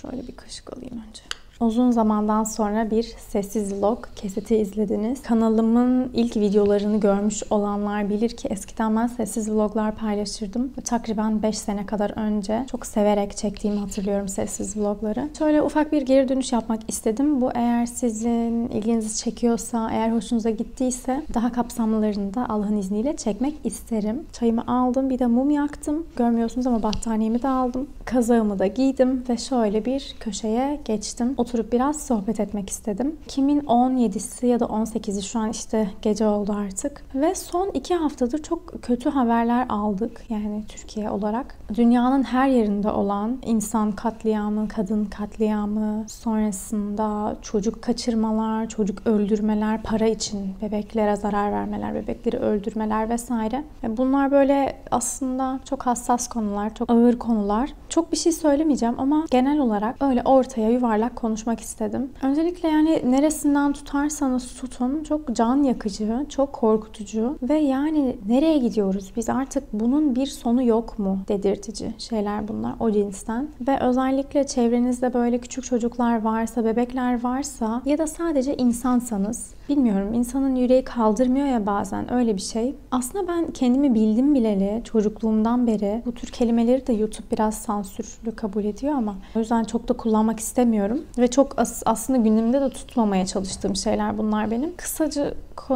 Şöyle bir kaşık alayım önce. Uzun zamandan sonra bir sessiz vlog kesiti izlediniz. Kanalımın ilk videolarını görmüş olanlar bilir ki eskiden ben sessiz vloglar paylaşırdım. Takriben 5 sene kadar önce çok severek çektiğimi hatırlıyorum sessiz vlogları. Şöyle ufak bir geri dönüş yapmak istedim. Bu eğer sizin ilginizi çekiyorsa, eğer hoşunuza gittiyse daha kapsamlılarını da Allah'ın izniyle çekmek isterim. Çayımı aldım, bir de mum yaktım. Görmüyorsunuz ama battaniyemi de aldım. Kazağımı da giydim ve şöyle bir köşeye geçtim. oturup biraz sohbet etmek istedim. Kimin 17'si ya da 18'i, şu an işte gece oldu artık. Ve son 2 haftadır çok kötü haberler aldık. Yani Türkiye olarak. Dünyanın her yerinde olan insan katliamı, kadın katliamı, sonrasında çocuk kaçırmalar, çocuk öldürmeler, para için bebeklere zarar vermeler, bebekleri öldürmeler vesaire. Bunlar böyle aslında çok hassas konular, çok ağır konular. Çok bir şey söylemeyeceğim ama genel olarak öyle ortaya yuvarlak konuşmak istedim. Öncelikle yani neresinden tutarsanız tutun çok can yakıcı, çok korkutucu ve yani nereye gidiyoruz? Biz artık bunun bir sonu yok mu dedirtici şeyler bunlar o cinsten. Ve özellikle çevrenizde böyle küçük çocuklar varsa, bebekler varsa ya da sadece insansanız, bilmiyorum, insanın yüreği kaldırmıyor ya bazen öyle bir şey. Aslında ben kendimi bildim bileli çocukluğumdan beri bu tür kelimeleri de YouTube biraz sansürlü kabul ediyor ama o yüzden çok da kullanmak istemiyorum. Ve çok aslında gündemde de tutmamaya çalıştığım şeyler bunlar benim. Kısaca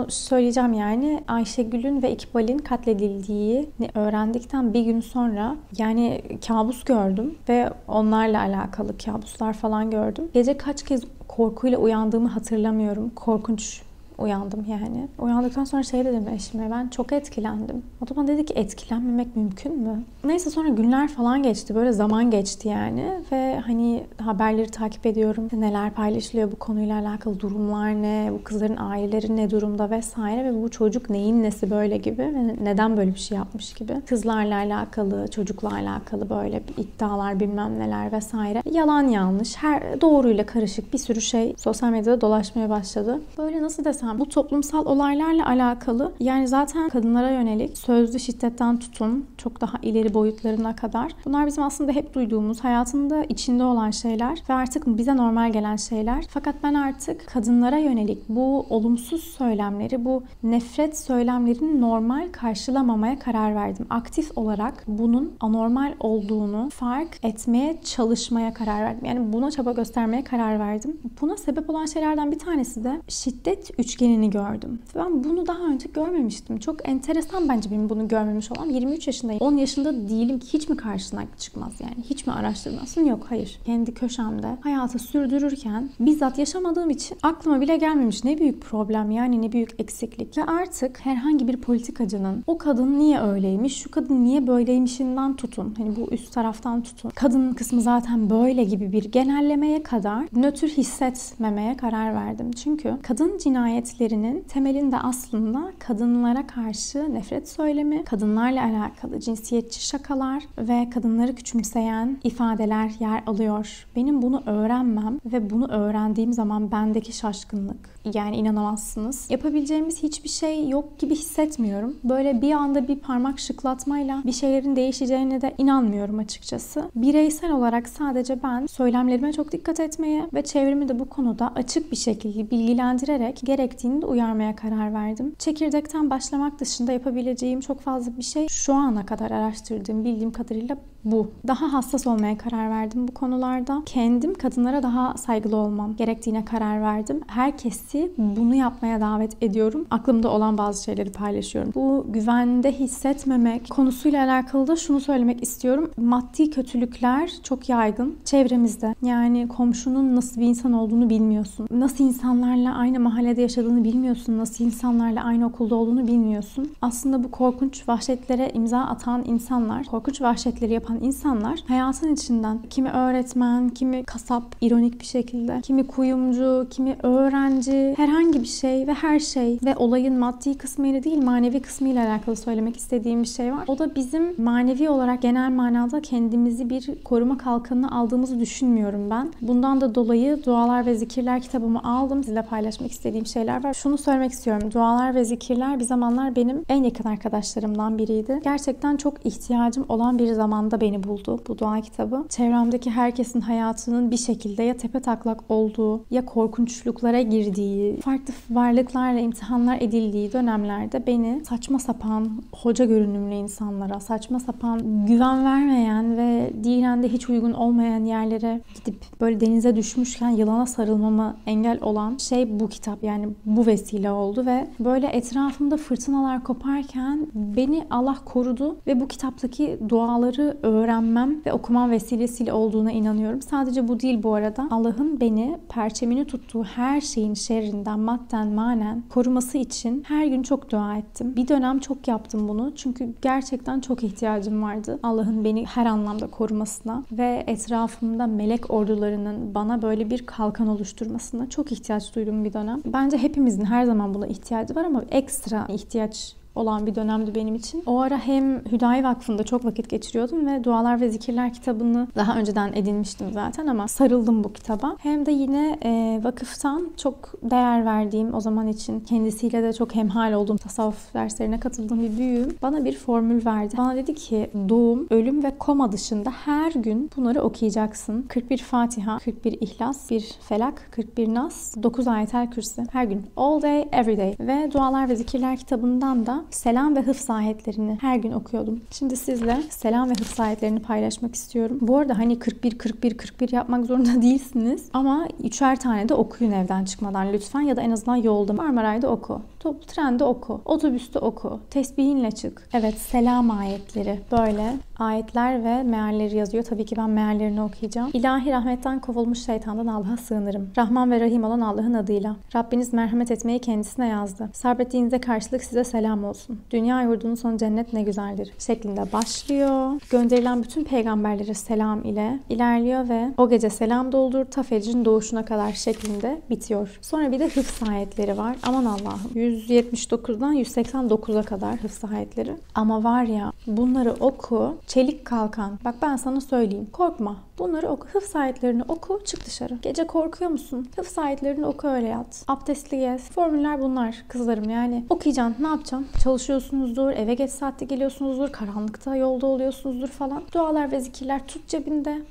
söyleyeceğim yani Ayşegül'ün ve İkbal'in katledildiğini öğrendikten bir gün sonra yani kabus gördüm ve onlarla alakalı kabuslar falan gördüm. Gece kaç kez korkuyla uyandığımı hatırlamıyorum. Korkunç uyandım yani. Uyandıktan sonra şey dedim eşime, ben çok etkilendim. O da bana dedi ki etkilenmemek mümkün mü? Neyse sonra günler falan geçti. Böyle zaman geçti yani. Ve hani haberleri takip ediyorum. Neler paylaşılıyor bu konuyla alakalı, durumlar ne, bu kızların aileleri ne durumda vesaire ve bu çocuk neyin nesi böyle gibi ve neden böyle bir şey yapmış gibi. Kızlarla alakalı, çocukla alakalı böyle iddialar bilmem neler vesaire. Yalan yanlış, her doğruyla karışık bir sürü şey sosyal medyada dolaşmaya başladı. Böyle nasıl desem, bu toplumsal olaylarla alakalı yani zaten kadınlara yönelik sözlü şiddetten tutun çok daha ileri boyutlarına kadar. Bunlar bizim aslında hep duyduğumuz, hayatında içinde olan şeyler ve artık bize normal gelen şeyler. Fakat ben artık kadınlara yönelik bu olumsuz söylemleri, bu nefret söylemlerini normal karşılamamaya karar verdim. Aktif olarak bunun anormal olduğunu fark etmeye çalışmaya karar verdim. Yani buna çaba göstermeye karar verdim. Buna sebep olan şeylerden bir tanesi de şiddet üçgenini gördüm. Ben bunu daha önce görmemiştim. Çok enteresan bence benim bunu görmemiş olmam. 23 yaşındayım. 10 yaşında değilim ki hiç mi karşına çıkmaz yani? Hiç mi araştırmasın? Yok, hayır. Kendi köşemde hayatı sürdürürken bizzat yaşamadığım için aklıma bile gelmemiş. Ne büyük problem yani, ne büyük eksiklik. Ve artık herhangi bir politikacının o kadın niye öyleymiş, şu kadın niye böyleymişinden tutun. Hani bu üst taraftan tutun. Kadının kısmı zaten böyle gibi bir genellemeye kadar nötr hissetmemeye karar verdim. Çünkü kadın cinayetlerinin temelinde aslında kadınlara karşı nefret söylemi, kadınlarla alakalı cinsiyetçi şakalar ve kadınları küçümseyen ifadeler yer alıyor. Benim bunu öğrenmem ve bunu öğrendiğim zaman bendeki şaşkınlık. Yani inanamazsınız. Yapabileceğimiz hiçbir şey yok gibi hissetmiyorum. Böyle bir anda bir parmak şıklatmayla bir şeylerin değişeceğine de inanmıyorum açıkçası. Bireysel olarak sadece ben söylemlerime çok dikkat etmeye ve çevremi de bu konuda açık bir şekilde bilgilendirerek gerektiğini de uyarmaya karar verdim. Çekirdekten başlamak dışında yapabileceğim çok fazla bir şey şu ana kadar araştırdığım, bildiğim kadarıyla bu. Daha hassas olmaya karar verdim bu konularda. Kendim kadınlara daha saygılı olmam gerektiğine karar verdim. Herkesi bunu yapmaya davet ediyorum. Aklımda olan bazı şeyleri paylaşıyorum. Bu güvende hissetmemek konusuyla alakalı da şunu söylemek istiyorum. Maddi kötülükler çok yaygın çevremizde. Yani komşunun nasıl bir insan olduğunu bilmiyorsun. Nasıl insanlarla aynı mahallede yaşadığını bilmiyorsun. Nasıl insanlarla aynı okulda olduğunu bilmiyorsun. Aslında bu korkunç vahşetlere imza atan insanlar, korkunç vahşetleri yapan insanlar hayatın içinden kimi öğretmen, kimi kasap ironik bir şekilde, kimi kuyumcu, kimi öğrenci, herhangi bir şey ve her şey ve olayın maddi kısmıyla değil manevi kısmıyla alakalı söylemek istediğim bir şey var. O da bizim manevi olarak genel manada kendimizi bir koruma kalkanına aldığımızı düşünmüyorum ben. Bundan da dolayı Dualar ve Zikirler kitabımı aldım. Sizinle paylaşmak istediğim şeyler var. Şunu söylemek istiyorum. Dualar ve Zikirler bir zamanlar benim en yakın arkadaşlarımdan biriydi. Gerçekten çok ihtiyacım olan bir zamanda beni buldu bu dua kitabı. Çevremdeki herkesin hayatının bir şekilde ya tepetaklak olduğu ya korkunçluklara girdiği, farklı varlıklarla imtihanlar edildiği dönemlerde beni saçma sapan hoca görünümlü insanlara, saçma sapan güven vermeyen ve dinen de hiç uygun olmayan yerlere gidip böyle denize düşmüşken yılana sarılmama engel olan şey bu kitap. Yani bu vesile oldu ve böyle etrafımda fırtınalar koparken beni Allah korudu ve bu kitaptaki duaları öğrendim. öğrenmem ve okumam vesilesiyle olduğuna inanıyorum. Sadece bu değil bu arada. Allah'ın beni perçemini tuttuğu her şeyin şerrinden madden manen koruması için her gün çok dua ettim. Bir dönem çok yaptım bunu. Çünkü gerçekten çok ihtiyacım vardı Allah'ın beni her anlamda korumasına ve etrafımda melek ordularının bana böyle bir kalkan oluşturmasına çok ihtiyaç duyduğum bir dönem. Bence hepimizin her zaman buna ihtiyacı var ama ekstra ihtiyaç olan bir dönemdi benim için. O ara hem Hüdayi Vakfı'nda çok vakit geçiriyordum ve Dualar ve Zikirler kitabını daha önceden edinmiştim zaten ama sarıldım bu kitaba. Hem de yine vakıftan çok değer verdiğim, o zaman için kendisiyle de çok hemhal olduğum, tasavvuf derslerine katıldığım bir büyüğüm bana bir formül verdi. Bana dedi ki doğum, ölüm ve koma dışında her gün bunları okuyacaksın. 41 Fatiha, 41 İhlas, 1 Felak, 41 Nas, 9 Ayetel Kürsi. Her gün. All day, every day. Ve Dualar ve Zikirler kitabından da selam ve hıfz ayetlerini her gün okuyordum. Şimdi sizle selam ve hıfz ayetlerini paylaşmak istiyorum. Bu arada hani 41 yapmak zorunda değilsiniz. Ama 3'er tane de okuyun evden çıkmadan lütfen. Ya da en azından yolda, Marmaray'da oku. Toplu trende oku. Otobüste oku. Tesbihinle çık. Evet, selam ayetleri. Böyle ayetler ve mealleri yazıyor. Tabii ki ben meallerini okuyacağım. İlahi rahmetten kovulmuş şeytandan Allah'a sığınırım. Rahman ve Rahim olan Allah'ın adıyla. Rabbiniz merhamet etmeyi kendisine yazdı. Sabrettiğinize karşılık size selam olsun. Dünya yurdunun sonu cennet ne güzeldir şeklinde başlıyor. Gönderilen bütün peygamberlere selam ile ilerliyor ve o gece selam doldur ta fecrin doğuşuna kadar şeklinde bitiyor. Sonra bir de hıfz ayetleri var. Aman Allah'ım. 179'dan 189'a kadar hıfz ayetleri. Ama var ya, bunları oku, çelik kalkan. Bak ben sana söyleyeyim. Korkma. Bunları oku. Hıfz ayetlerini oku, çık dışarı. Gece korkuyor musun? Hıfz ayetlerini oku, öyle yat. Abdestli gez. Formüller bunlar kızlarım yani. Okuyacaksın. Ne yapacaksın? Çalışıyorsunuzdur, eve geç saatte geliyorsunuzdur, karanlıkta yolda oluyorsunuzdur falan. Dualar ve zikirler tut cebinde.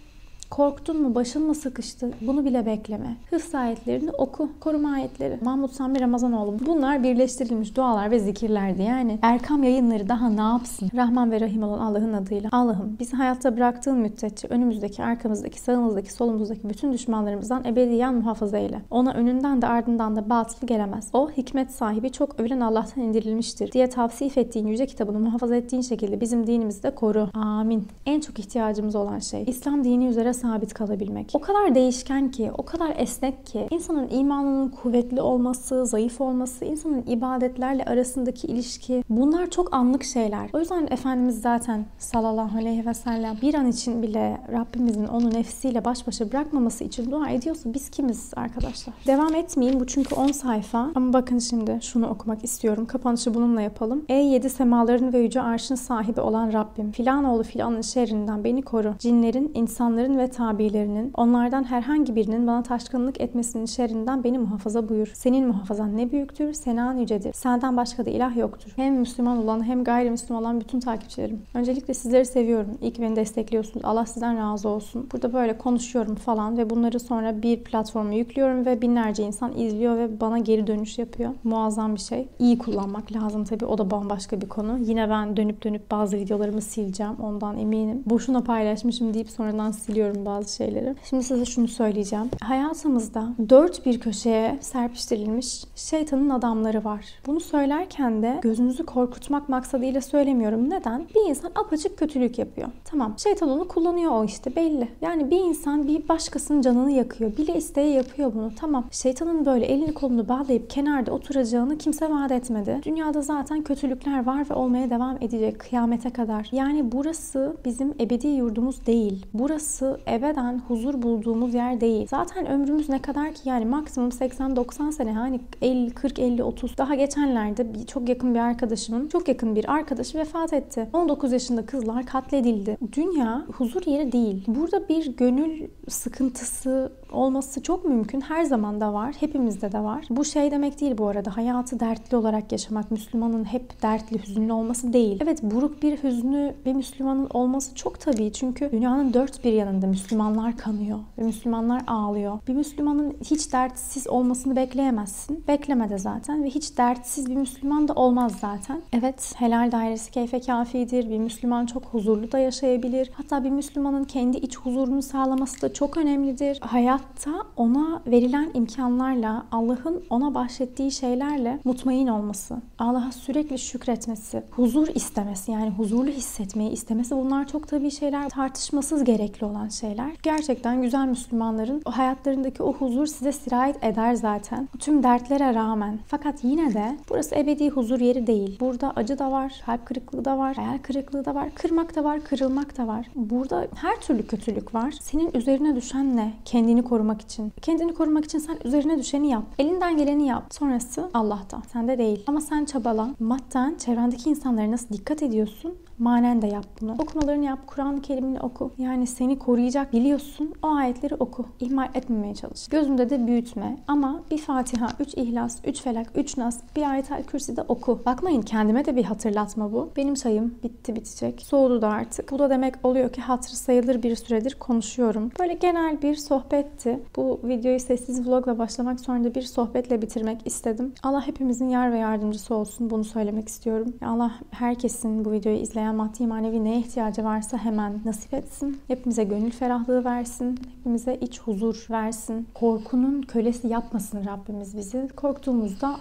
Korktun mu? Başın mı sıkıştı? Bunu bile bekleme. Hıfz ayetlerini oku. Koruma ayetleri. Mahmut Sami Ramazanoğlu. Bunlar birleştirilmiş dualar ve zikirlerdi. Yani Erkam Yayınları daha ne yapsın? Rahman ve Rahim olan Allah'ın adıyla. Allah'ım bizi hayatta bıraktığın müddetçe önümüzdeki, arkamızdaki, sağımızdaki, solumuzdaki bütün düşmanlarımızdan ebediyen muhafaza eyle. Ona önünden de ardından da batıl gelemez. O hikmet sahibi, çok övülen Allah'tan indirilmiştir diye tavsif ettiğin yüce kitabını muhafaza ettiğin şekilde bizim dinimizi de koru. Amin. En çok ihtiyacımız olan şey İslam dini üzere sabit kalabilmek. O kadar değişken ki, o kadar esnek ki, insanın imanının kuvvetli olması, zayıf olması, insanın ibadetlerle arasındaki ilişki, bunlar çok anlık şeyler. O yüzden Efendimiz zaten sallallahu aleyhi ve sellem bir an için bile Rabbimizin onu nefsiyle baş başa bırakmaması için dua ediyorsa biz kimiz arkadaşlar? Devam etmeyeyim, bu çünkü 10 sayfa. Ama bakın şimdi şunu okumak istiyorum. Kapanışı bununla yapalım. Ey 7 semaların ve yüce arşın sahibi olan Rabbim, filan oğlu filanın şerrinden beni koru. Cinlerin, insanların ve tabilerinin, onlardan herhangi birinin bana taşkınlık etmesinin şerrinden beni muhafaza buyur. Senin muhafazan ne büyüktür, senan yücedir. Senden başka da ilah yoktur. Hem Müslüman olan hem gayrimüslim olan bütün takipçilerim. Öncelikle sizleri seviyorum. İyi ki beni destekliyorsunuz. Allah sizden razı olsun. Burada böyle konuşuyorum falan ve bunları sonra bir platforma yüklüyorum ve binlerce insan izliyor ve bana geri dönüş yapıyor. Muazzam bir şey. İyi kullanmak lazım tabii. O da bambaşka bir konu. Yine ben dönüp bazı videolarımı sileceğim. Ondan eminim. Boşuna paylaşmışım deyip sonradan siliyorum bazı şeyleri. Şimdi size şunu söyleyeceğim. Hayatımızda dört bir köşeye serpiştirilmiş şeytanın adamları var. Bunu söylerken de gözünüzü korkutmak maksadıyla söylemiyorum. Neden? Bir insan apaçık kötülük yapıyor. Tamam. Şeytan onu kullanıyor, o işte belli. Yani bir insan bir başkasının canını yakıyor. Bile isteye yapıyor bunu. Tamam. Şeytanın böyle elini kolunu bağlayıp kenarda oturacağını kimse vaat etmedi. Dünyada zaten kötülükler var ve olmaya devam edecek kıyamete kadar. Yani burası bizim ebedi yurdumuz değil. Burası ebeden huzur bulduğumuz yer değil. Zaten ömrümüz ne kadar ki, yani maksimum 80-90 sene, hani 50, 40, 50, 30. Daha geçenlerde çok yakın bir arkadaşımın çok yakın bir arkadaşı vefat etti. 19 yaşında kızlar katledildi. Dünya huzur yeri değil. Burada bir gönül sıkıntısı olması çok mümkün. Her zaman da var. Hepimizde de var. Bu şey demek değil bu arada. Hayatı dertli olarak yaşamak, Müslümanın hep dertli, hüzünlü olması değil. Evet, buruk bir hüznü bir Müslümanın olması çok tabii. Çünkü dünyanın dört bir yanında Müslümanlar kanıyor ve Müslümanlar ağlıyor. Bir Müslümanın hiç dertsiz olmasını bekleyemezsin. Bekleme de zaten ve hiç dertsiz bir Müslüman da olmaz zaten. Evet, helal dairesi keyfe kafidir. Bir Müslüman çok huzurlu da yaşayabilir. Hatta bir Müslümanın kendi iç huzurunu sağlaması da çok önemlidir. Hayat hayatta ona verilen imkanlarla, Allah'ın ona bahşettiği şeylerle mutmain olması, Allah'a sürekli şükretmesi, huzur istemesi, yani huzurlu hissetmeyi istemesi, bunlar çok tabii şeyler, tartışmasız gerekli olan şeyler. Gerçekten güzel Müslümanların o hayatlarındaki o huzur size sirayet eder zaten. Tüm dertlere rağmen. Fakat yine de burası ebedi huzur yeri değil. Burada acı da var, kalp kırıklığı da var, hayal kırıklığı da var, kırmak da var, kırılmak da var. Burada her türlü kötülük var. Senin üzerine düşen ne? Kendini korumak için. Kendini korumak için sen üzerine düşeni yap. Elinden geleni yap. Sonrası Allah'tan. Sende değil. Ama sen çabala. Madden çevrendeki insanlara nasıl dikkat ediyorsun? Manen de yap bunu. Okumalarını yap. Kur'an-ı Kerim'ini oku. Yani seni koruyacak biliyorsun. O ayetleri oku. İhmal etmemeye çalış. Gözünde de büyütme. Ama bir Fatiha, 3 İhlas, 3 Felak, 3 Nas, bir Ayet-el Kürsi de oku. Bakmayın, kendime de bir hatırlatma bu. Benim çayım bitti, bitecek. Soğudu da artık. Bu da demek oluyor ki hatırı sayılır bir süredir konuşuyorum. Böyle genel bir sohbetti. Bu videoyu sessiz vlogla başlamak, sonra da bir sohbetle bitirmek istedim. Allah hepimizin yar ve yardımcısı olsun. Bunu söylemek istiyorum. Allah herkesin bu videoyu izleyen maddi manevi neye ihtiyacı varsa hemen nasip etsin. Hepimize gönül ferahlığı versin. Hepimize iç huzur versin. Korkunun kölesi yapmasın Rabbimiz bizi. Korktuğumuzda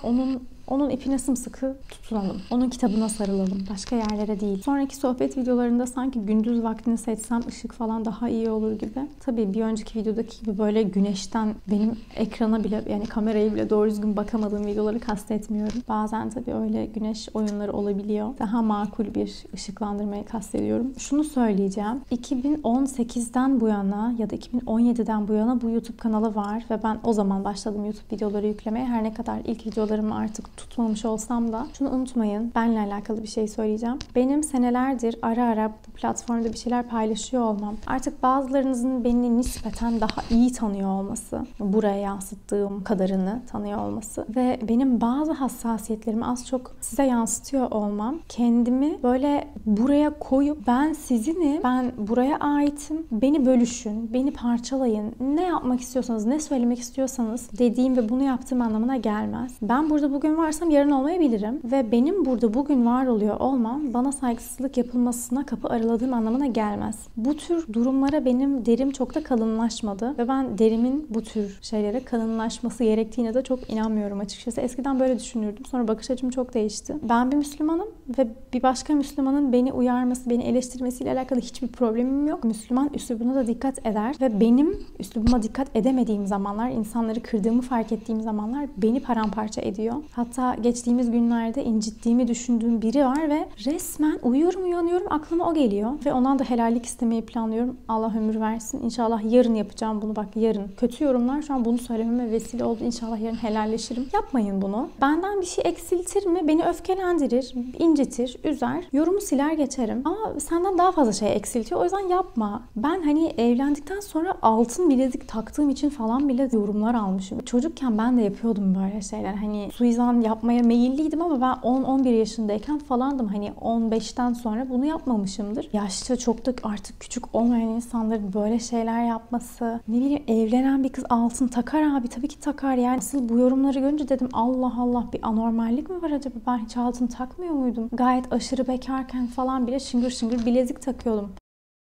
onun ipine sımsıkı tutunalım. Onun kitabına sarılalım. Başka yerlere değil. Sonraki sohbet videolarında sanki gündüz vaktini seçsem ışık falan daha iyi olur gibi. Tabii bir önceki videodaki gibi böyle güneşten benim ekrana bile, yani kameraya bile doğru düzgün bakamadığım videoları kastetmiyorum. Bazen tabii öyle güneş oyunları olabiliyor. Daha makul bir ışıklandırmayı kastediyorum. Şunu söyleyeceğim. 2018'den bu yana ya da 2017'den bu yana bu YouTube kanalı var ve ben o zaman başladım YouTube videoları yüklemeye. Her ne kadar ilk videolarımı artık tutmamış olsam da şunu unutmayın. Benle alakalı bir şey söyleyeceğim. Benim senelerdir ara ara bu platformda bir şeyler paylaşıyor olmam, artık bazılarınızın beni nispeten daha iyi tanıyor olması, buraya yansıttığım kadarını tanıyor olması ve benim bazı hassasiyetlerimi az çok size yansıtıyor olmam, kendimi böyle buraya koyup ben sizinim, ben buraya aitim, beni bölüşün, beni parçalayın, ne yapmak istiyorsanız, ne söylemek istiyorsanız dediğim ve bunu yaptığım anlamına gelmez. Ben burada bugün varsam yarın olmayabilirim ve benim burada bugün var oluyor olmam bana saygısızlık yapılmasına kapı araladığım anlamına gelmez. Bu tür durumlara benim derim çok da kalınlaşmadı ve ben derimin bu tür şeylere kalınlaşması gerektiğine de çok inanmıyorum açıkçası. Eskiden böyle düşünürdüm. Sonra bakış açım çok değişti. Ben bir Müslümanım ve bir başka Müslümanın beni uyarması, beni eleştirmesiyle alakalı hiçbir problemim yok. Müslüman üslubuna da dikkat eder ve benim üslubuma dikkat edemediğim zamanlar, insanları kırdığımı fark ettiğim zamanlar beni paramparça ediyor. Hatta geçtiğimiz günlerde incittiğimi düşündüğüm biri var ve resmen uyuyorum, uyanıyorum, aklıma o geliyor ve ondan da helallik istemeyi planlıyorum. Allah ömür versin. İnşallah yarın yapacağım bunu. Bak yarın. Kötü yorumlar şu an bunu söylememe vesile oldu. İnşallah yarın helalleşirim. Yapmayın bunu. Benden bir şey eksiltir mi? Beni öfkelendirir, incitir, üzer. Yorumu siler geçerim. Ama senden daha fazla şey eksiltiyor. O yüzden yapma. Ben hani evlendikten sonra altın bilezik taktığım için falan bile yorumlar almışım. Çocukken ben de yapıyordum böyle şeyler. Hani suizan yapmaya meyilliydim ama ben 10-11 yaşındayken falandım. Hani 15'ten sonra bunu yapmamışımdır. Yaşça çok da artık küçük olmayan insanların böyle şeyler yapması. Ne bileyim, evlenen bir kız altın takar abi. Tabii ki takar yani. Asıl bu yorumları görünce dedim Allah Allah, bir anormallik mi var acaba? Ben hiç altın takmıyor muydum? Gayet aşırı bekarken falan bile şıngır şıngır bilezik takıyordum.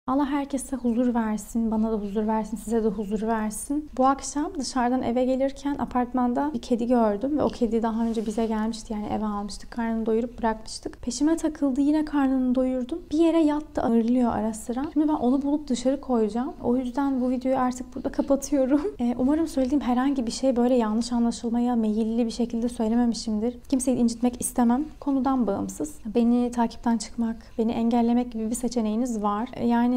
Allah herkese huzur versin, bana da huzur versin, size de huzur versin. Bu akşam dışarıdan eve gelirken apartmanda bir kedi gördüm ve o kedi daha önce bize gelmişti, yani eve almıştık, karnını doyurup bırakmıştık. Peşime takıldı, yine karnını doyurdum. Bir yere yattı, ağırlıyor ara sıra. Şimdi ben onu bulup dışarı koyacağım. O yüzden bu videoyu artık burada kapatıyorum. Umarım söylediğim herhangi bir şey böyle yanlış anlaşılmaya meyilli bir şekilde söylememişimdir. Kimseyi incitmek istemem. Konudan bağımsız. Beni takipten çıkmak, beni engellemek gibi bir seçeneğiniz var. Yani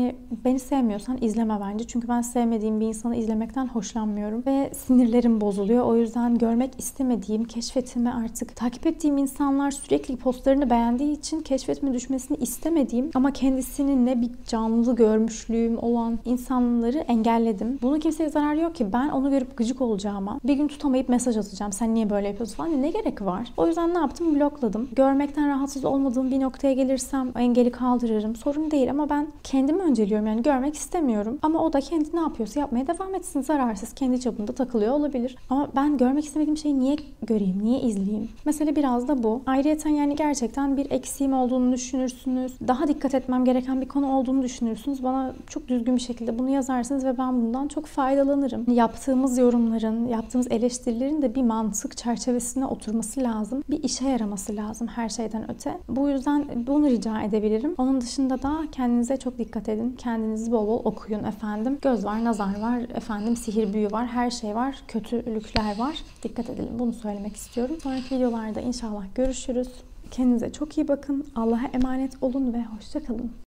beni sevmiyorsan izleme bence. Çünkü ben sevmediğim bir insanı izlemekten hoşlanmıyorum. Ve sinirlerim bozuluyor. O yüzden görmek istemediğim, keşfetime artık takip ettiğim insanlar sürekli postlarını beğendiği için keşfetime düşmesini istemediğim ama kendisini ne bir canlı görmüşlüğüm olan insanları engelledim. Bunun kimseye zararı yok ki. Ben onu görüp gıcık olacağıma bir gün tutamayıp mesaj atacağım. Sen niye böyle yapıyorsun falan. Ne gerek var? O yüzden ne yaptım? Blokladım. Görmekten rahatsız olmadığım bir noktaya gelirsem engeli kaldırırım. Sorun değil ama ben kendimi önceliyorum. Yani görmek istemiyorum. Ama o da kendi ne yapıyorsa yapmaya devam etsin. Zararsız, kendi çapında takılıyor olabilir. Ama ben görmek istemediğim şeyi niye göreyim, niye izleyeyim? Mesela biraz da bu. Ayrıyeten yani gerçekten bir eksiğim olduğunu düşünürsünüz. Daha dikkat etmem gereken bir konu olduğunu düşünürsünüz. Bana çok düzgün bir şekilde bunu yazarsınız ve ben bundan çok faydalanırım. Yaptığımız yorumların, yaptığımız eleştirilerin de bir mantık çerçevesine oturması lazım. Bir işe yaraması lazım her şeyden öte. Bu yüzden bunu rica edebilirim. Onun dışında da kendinize çok dikkat edin. Kendinizi bol bol okuyun efendim. Göz var, nazar var, efendim sihir büyü var, her şey var. Kötülükler var. Dikkat edelim. Bunu söylemek istiyorum. Sonraki videolarda inşallah görüşürüz. Kendinize çok iyi bakın. Allah'a emanet olun ve hoşça kalın.